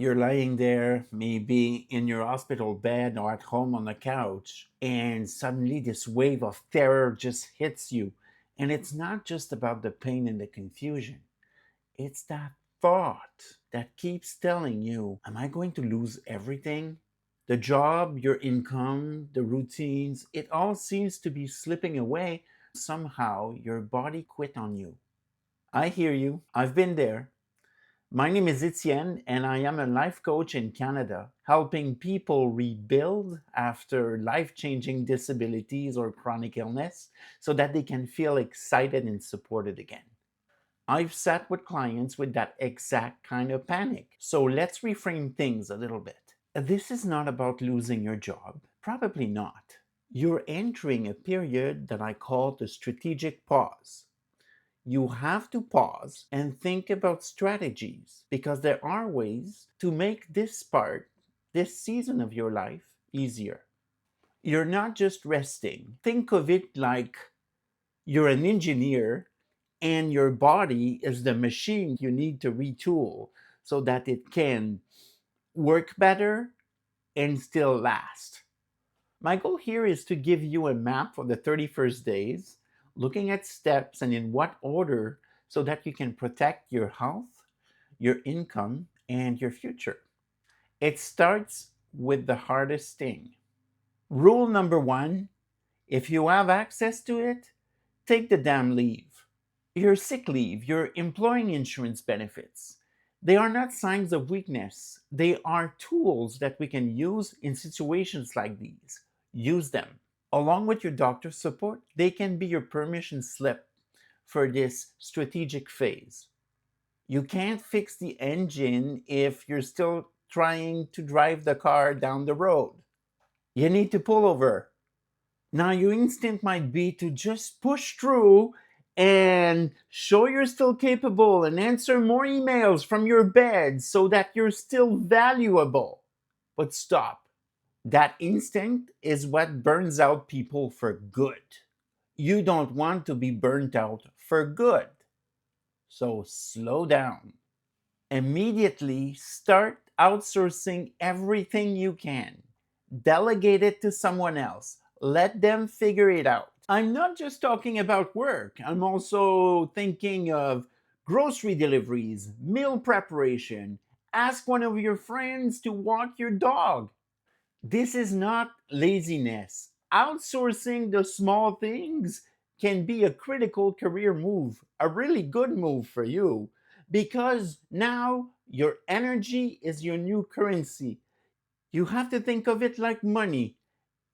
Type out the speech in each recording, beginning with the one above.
You're lying there, maybe in your hospital bed or at home on the couch, and suddenly this wave of terror just hits you. And it's not just about the pain and the confusion, it's that thought that keeps telling you, am I going to lose everything? The job, your income, the routines, it all seems to be slipping away. Somehow your body quit on you. I hear you. I've been there. My name is Etienne, and I am a life coach in Canada, helping people rebuild after life changing disabilities or chronic illness so that they can feel excited and supported again. I've sat with clients with that exact kind of panic. So let's reframe things a little bit. This is not about losing your job. Probably not. You're entering a period that I call the strategic pause. You have to pause and think about strategies because there are ways to make this part, this season of your life, easier. You're not just resting. Think of it like you're an engineer and your body is the machine you need to retool so that it can work better and still last. My goal here is to give you a map for the 31st days, looking at steps and in what order so that you can protect your health, your income, and your future. It starts with the hardest thing. Rule number one, if you have access to it, take the damn leave. Your sick leave, your employee insurance benefits, they are not signs of weakness. They are tools that we can use in situations like these. Use them. Along with your doctor's support, they can be your permission slip for this strategic phase. You can't fix the engine if you're still trying to drive the car down the road. You need to pull over. Now, your instinct might be to just push through and show you're still capable and answer more emails from your bed so that you're still valuable. But stop. That instinct is what burns out people for good. You don't want to be burnt out for good. So slow down. Immediately start outsourcing everything you can. Delegate it to someone else. Let them figure it out. I'm not just talking about work, I'm also thinking of grocery deliveries, meal preparation. Ask one of your friends to walk your dog. This is not laziness. Outsourcing the small things can be a critical career move, a really good move for you, because now your energy is your new currency. You have to think of it like money.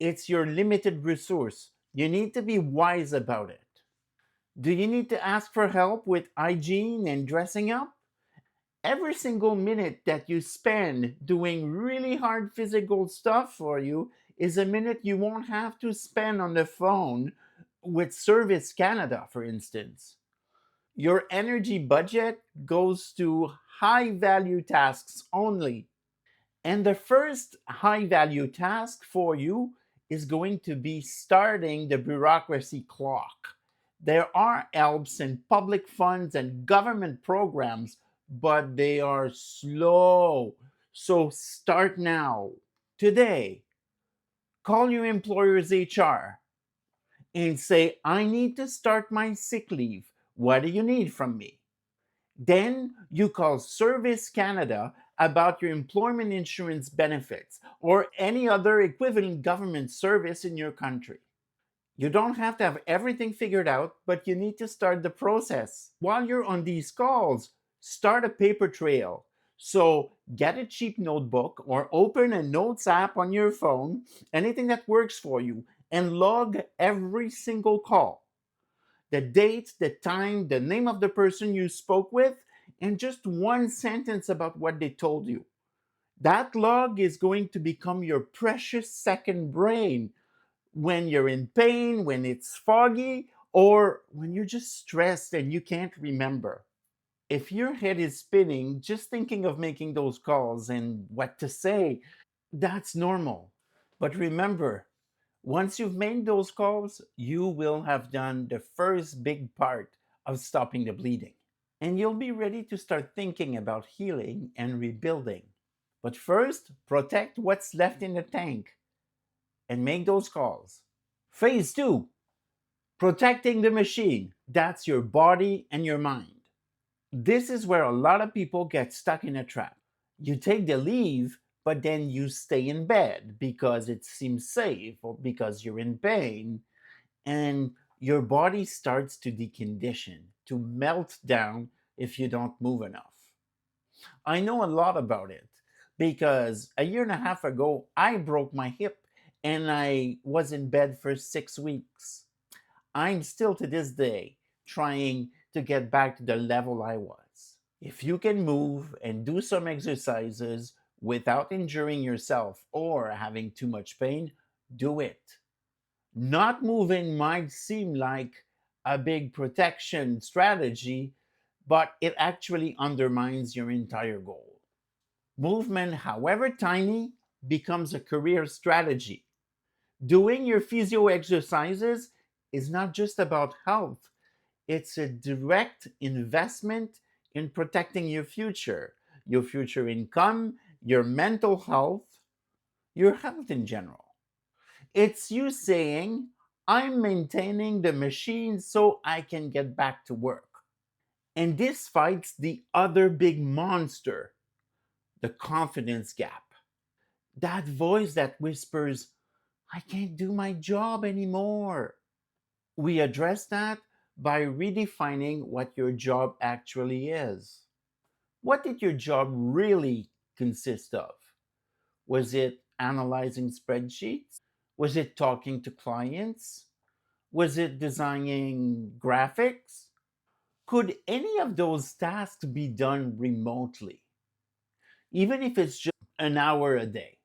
It's your limited resource. You need to be wise about it. Do you need to ask for help with hygiene and dressing up? Every single minute that you spend doing really hard physical stuff for you is a minute you won't have to spend on the phone with Service Canada, for instance. Your energy budget goes to high value tasks only. And the first high value task for you is going to be starting the bureaucracy clock. There are helps and public funds and government programs, but they are slow. So start now. Today, call your employer's HR and say, I need to start my sick leave. What do you need from me? Then you call Service Canada about your employment insurance benefits or any other equivalent government service in your country. You don't have to have everything figured out, but you need to start the process. While you're on these calls, start a paper trail. So get a cheap notebook or open a notes app on your phone, anything that works for you, and log every single call, the date, the time, the name of the person you spoke with, and just one sentence about what they told you. That log is going to become your precious second brain when you're in pain, when it's foggy, or when you're just stressed and you can't remember. If your head is spinning just thinking of making those calls and what to say, that's normal. But remember, once you've made those calls, you will have done the first big part of stopping the bleeding. And you'll be ready to start thinking about healing and rebuilding. But first, protect what's left in the tank and make those calls. Phase two, protecting the machine. That's your body and your mind. This is where a lot of people get stuck in a trap. You take the leave, but then you stay in bed because it seems safe or because you're in pain, and your body starts to decondition, to melt down if you don't move enough. I know a lot about it because a year and a half ago, I broke my hip and I was in bed for 6 weeks. I'm still to this day trying to get back to the level I was. If you can move and do some exercises without injuring yourself or having too much pain, do it. Not moving might seem like a big protection strategy, but it actually undermines your entire goal. Movement, however tiny, becomes a career strategy. Doing your physio exercises is not just about health, it's a direct investment in protecting your future income, your mental health, your health in general. It's you saying, I'm maintaining the machine so I can get back to work. And this fights the other big monster, the confidence gap. That voice that whispers, I can't do my job anymore. We address that by redefining what your job actually is. What did your job really consist of? Was it analyzing spreadsheets? Was it talking to clients? Was it designing graphics? Could any of those tasks be done remotely, even if it's just an hour a day?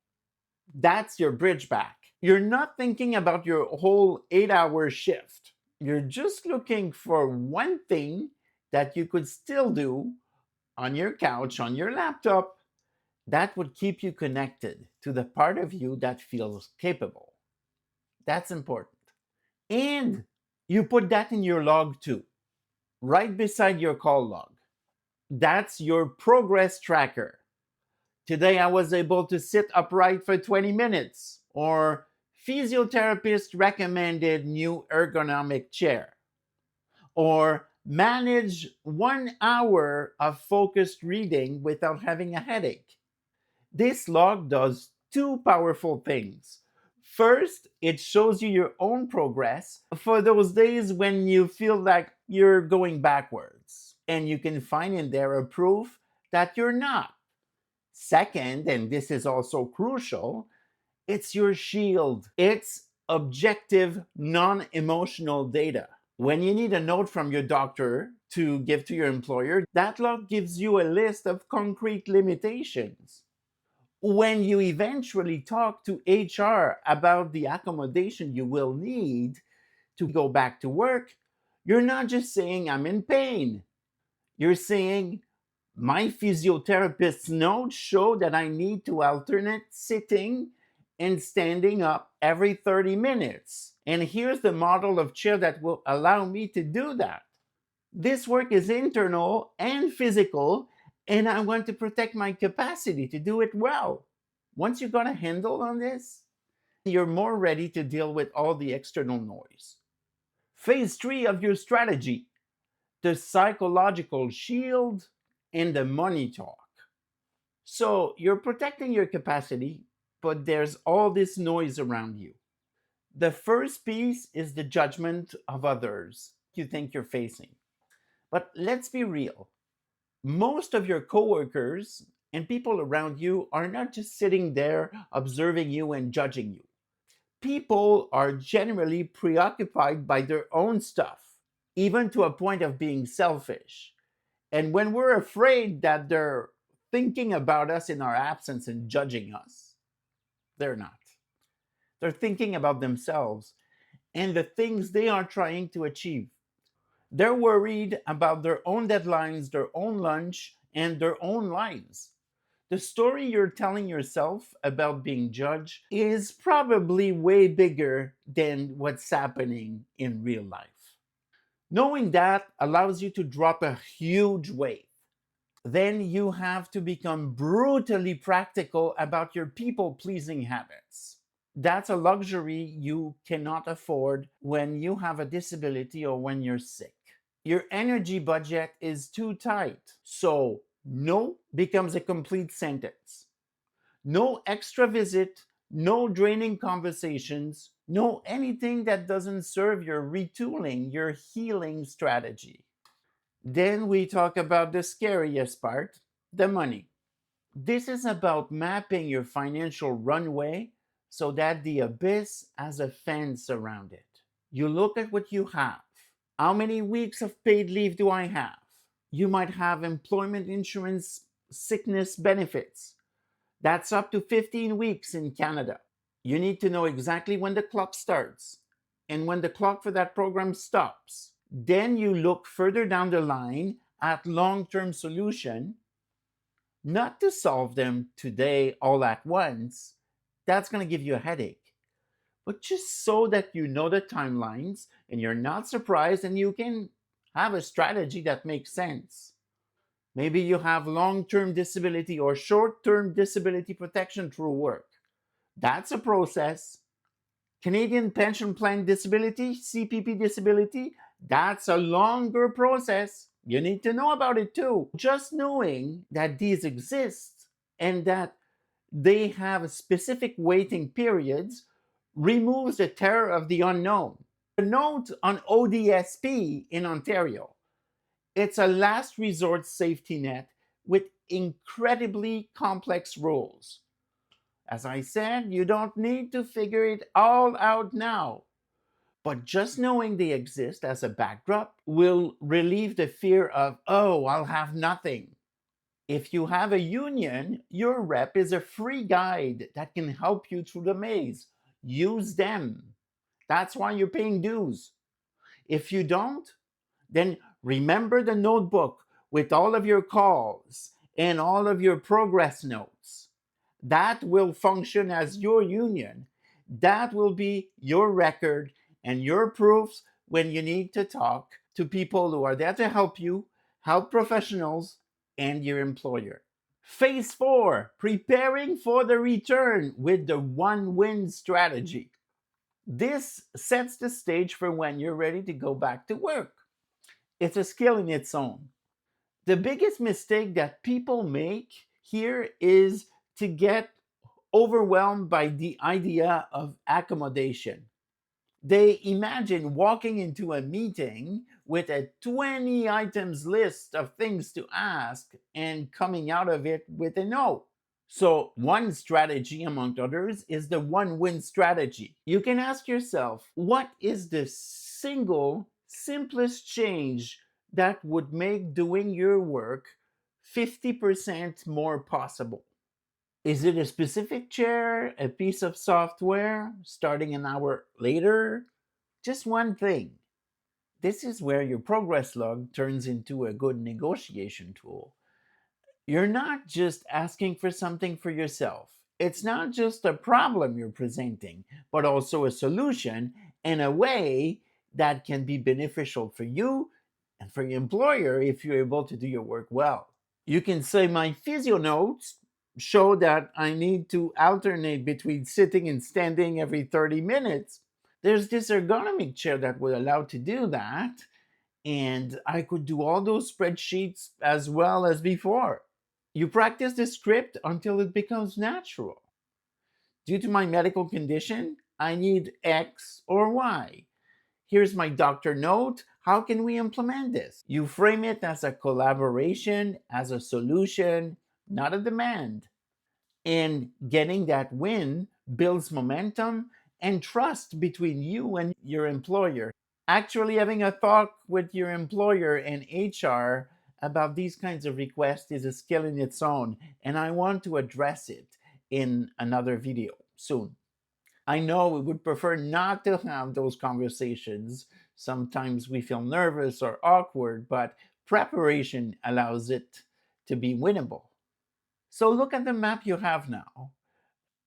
That's your bridge back. You're not thinking about your whole 8 hour shift. You're just looking for one thing that you could still do on your couch, on your laptop, that would keep you connected to the part of you that feels capable. That's important. And you put that in your log too, right beside your call log. That's your progress tracker. Today I was able to sit upright for 20 minutes, or physiotherapist recommended new ergonomic chair, or manage 1 hour of focused reading without having a headache. This log does two powerful things. First, it shows you your own progress for those days when you feel like you're going backwards. And you can find in there a proof that you're not. Second, and this is also crucial, it's your shield. It's objective, non emotional data. When you need a note from your doctor to give to your employer, that log gives you a list of concrete limitations. When you eventually talk to HR about the accommodation you will need to go back to work, you're not just saying, I'm in pain. You're saying, my physiotherapist's notes show that I need to alternate sitting and standing up every 30 minutes. And here's the model of chair that will allow me to do that. This work is internal and physical, and I want to protect my capacity to do it well. Once you got a handle on this, you're more ready to deal with all the external noise. Phase three of your strategy, the psychological shield and the money talk. So you're protecting your capacity, but there's all this noise around you. The first piece is the judgment of others you think you're facing. But let's be real. Most of your coworkers and people around you are not just sitting there observing you and judging you. People are generally preoccupied by their own stuff, even to a point of being selfish. And when we're afraid that they're thinking about us in our absence and judging us, they're not. They're thinking about themselves and the things they are trying to achieve. They're worried about their own deadlines, their own lunch, and their own lives. The story you're telling yourself about being judged is probably way bigger than what's happening in real life. Knowing that allows you to drop a huge weight. Then you have to become brutally practical about your people pleasing habits. That's a luxury you cannot afford when you have a disability or when you're sick. Your energy budget is too tight. So, no becomes a complete sentence. No extra visit, no draining conversations, no anything that doesn't serve your retooling, your healing strategy. Then we talk about the scariest part, the money. This is about mapping your financial runway so that the abyss has a fence around it. You look at what you have. How many weeks of paid leave do I have? You might have employment insurance sickness benefits. That's up to 15 weeks in Canada. You need to know exactly when the clock starts and when the clock for that program stops. Then you look further down the line at long-term solution, not to solve them today all at once. That's going to give you a headache. But just so that you know the timelines and you're not surprised and you can have a strategy that makes sense. Maybe you have long term disability or short term disability protection through work. That's a process. Canadian Pension Plan disability, CPP disability, that's a longer process. You need to know about it too. Just knowing that these exist and that they have specific waiting periods removes the terror of the unknown. A note on ODSP in Ontario. It's a last resort safety net with incredibly complex rules. As I said, you don't need to figure it all out now. But just knowing they exist as a backdrop will relieve the fear of, oh, I'll have nothing. If you have a union, your rep is a free guide that can help you through the maze. Use them. That's why you're paying dues. If you don't, then remember the notebook with all of your calls and all of your progress notes. That will function as your union. That will be your record and your proofs when you need to talk to people who are there to help you, help professionals, and your employer. Phase 4, preparing for the return with the one win strategy. This sets the stage for when you're ready to go back to work. It's a skill in its own. The biggest mistake that people make here is to get overwhelmed by the idea of accommodation. They imagine walking into a meeting with a 20 items list of things to ask and coming out of it with a no. So, one strategy, among others, is the one win strategy. You can ask yourself, what is the single simplest change that would make doing your work 50% more possible? Is it a specific chair, a piece of software, starting an hour later? Just one thing. This is where your progress log turns into a good negotiation tool. You're not just asking for something for yourself. It's not just a problem you're presenting, but also a solution in a way that can be beneficial for you and for your employer if you're able to do your work well. You can say my physio notes show that I need to alternate between sitting and standing every 30 minutes. There's this ergonomic chair that would allow to do that, and I could do all those spreadsheets as well as before. You practice the script until it becomes natural. Due to my medical condition, I need X or Y. Here's my doctor note. How can we implement this? You frame it as a collaboration, as a solution, not a demand. And getting that win builds momentum and trust between you and your employer. Actually, having a talk with your employer and HR about these kinds of requests is a skill in its own, and I want to address it in another video soon. I know we would prefer not to have those conversations. Sometimes we feel nervous or awkward, but preparation allows it to be winnable. So look at the map you have now.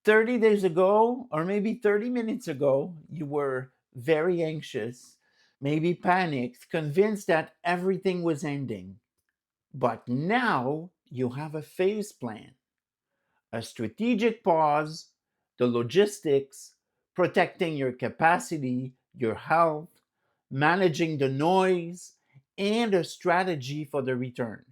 30 days ago, or maybe 30 minutes ago, you were very anxious, maybe panicked, convinced that everything was ending. But now you have a phase plan, a strategic pause, the logistics, protecting your capacity, your health, managing the noise, and a strategy for the return.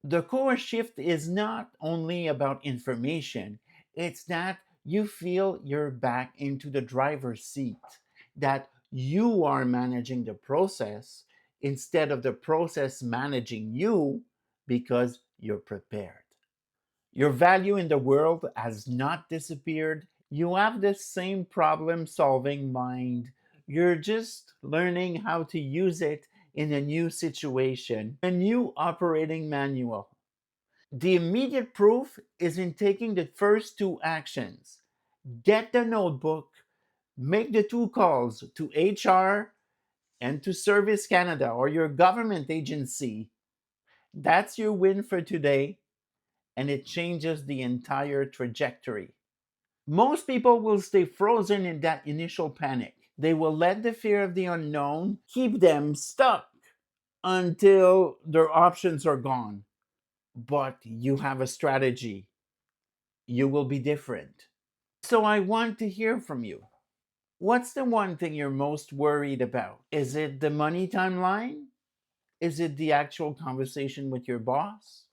The core shift is not only about information, it's that you feel you're back into the driver's seat, that you are managing the process instead of the process managing you because you're prepared. Your value in the world has not disappeared. You have the same problem solving mind. You're just learning how to use it in a new situation, a new operating manual. The immediate proof is in taking the first two actions. Get the notebook, make the two calls to HR and to Service Canada or your government agency. That's your win for today, and it changes the entire trajectory. Most people will stay frozen in that initial panic. They will let the fear of the unknown keep them stuck until their options are gone. But you have a strategy. You will be different. So I want to hear from you. What's the one thing you're most worried about? Is it the money timeline? Is it the actual conversation with your boss?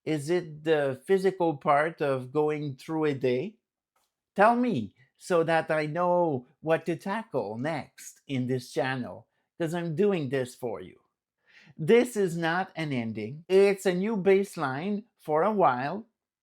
Is it the physical part of going through a day? Tell me so that I know what to tackle next in this channel because I'm doing this for you. This is not an ending, it's a new baseline for a while.